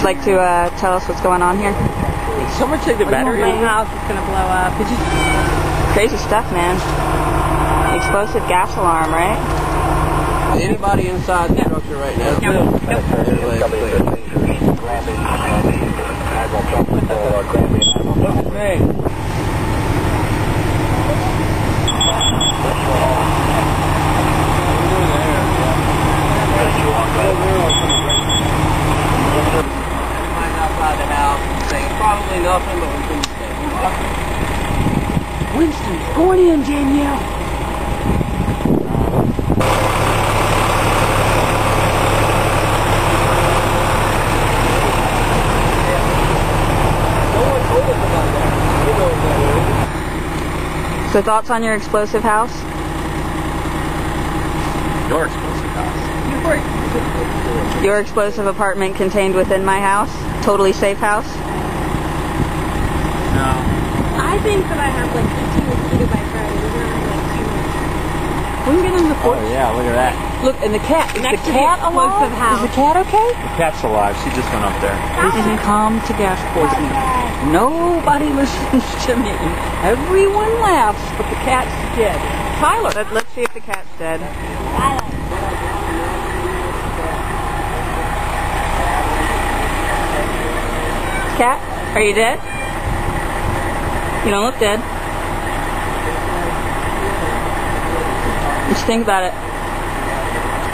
like to tell us what's going on here? Did someone take the battery? My house is gonna blow up. Crazy stuff, man. Explosive gas alarm, right? Anybody inside the structure right now? Hey. Outside the house and saying probably nothing, but we couldn't say. Winston's going in, Danielle. So thoughts on your explosive house? Your explosive house. Your explosive apartment contained within my house? Totally safe house? No. I think that I have like 15 mosquito bites already. We're gonna have like 2 more. We can get on the porch. Oh yeah, look at that. Look, and the cat. Is Next the to cat the explosive alive? house. Is the cat okay? The cat's alive. She just went up there. They didn't come to gas poisoning. Nobody listens to me. Everyone laughs, but the cat's dead. Tyler. Let's see if the cat's dead. Cat, are you dead? You don't look dead. What you think about it?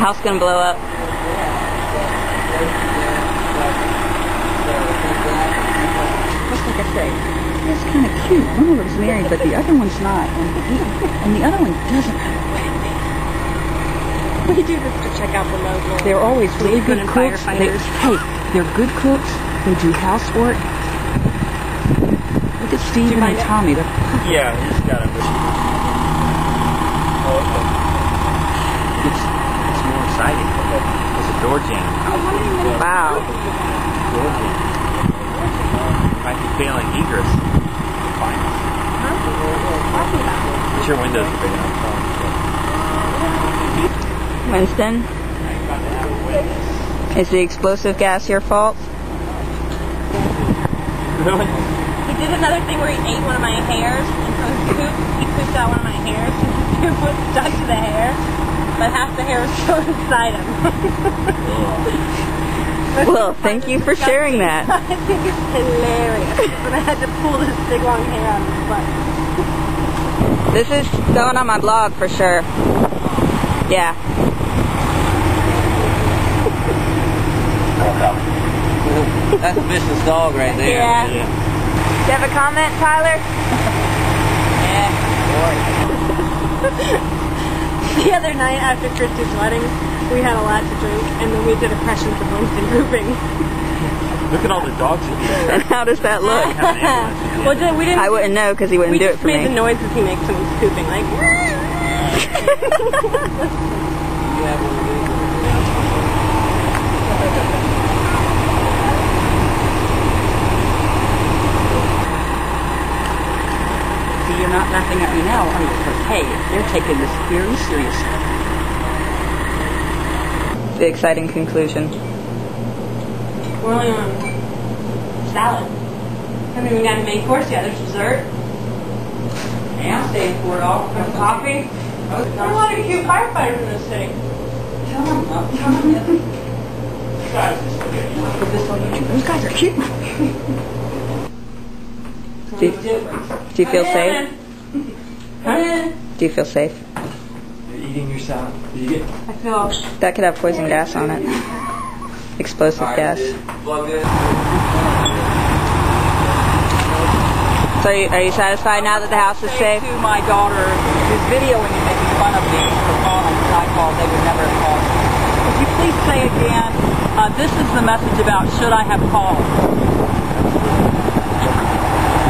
House gonna blow up. Just like I say, it's kind of cute. One of them's married, but the other one's not, and the other one doesn't have a wedding date. We do this to check out the local. They're always really good and cooks. firefighters. Hey, they're good cooks. They do housework. Look at Steven and Tommy. They're perfect. Yeah, he's got it. Oh, okay. It's more exciting. It's a door jam. Wow. Door jam. Might be failing egress. Fine. But your windows are big enough. Winston, is the explosive gas your fault? Really? He did another thing where he ate one of my hairs, and so he pooped out one of my hairs, and the poop was stuck to the hair, but half the hair was still inside him. Well, thank you for sharing that. I think it's hilarious, but I had to pull this big long hair out of his butt. This is going on my blog for sure. Yeah. That's a vicious dog right there. Yeah. Do you have a comment, Tyler? Yeah. The other night after Christy's wedding, we had a lot to drink, and then we did impressions of Winston pooping. Look at all the dogs in here. And how does that look? Well, we didn't. I wouldn't know because he wouldn't do it for We just made me. the noises he makes when he's pooping, like. See, you're not laughing at me now. I'm just like, hey, they're taking this very seriously. The exciting conclusion. We're only on salad. I mean, we got a main course yet. There's dessert. Yeah, I'm staying for it all. Coffee. There's a lot of cute firefighters in this city. Come on, put this on YouTube. Those guys are cute. Do you feel safe? Do you feel safe? You're eating your salad. Did you get? I feel. That could have poison gas on it. Explosive gas. Plug in. So are you satisfied now that the house is safe? To my daughter, who's videoing and making fun of me for calling when I called, they would never have called. Would you please say again, this is the message about should I have called?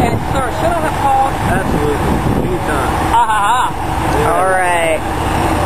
And sir, should I have called? Absolutely. Anytime. Ha ha ha. All right.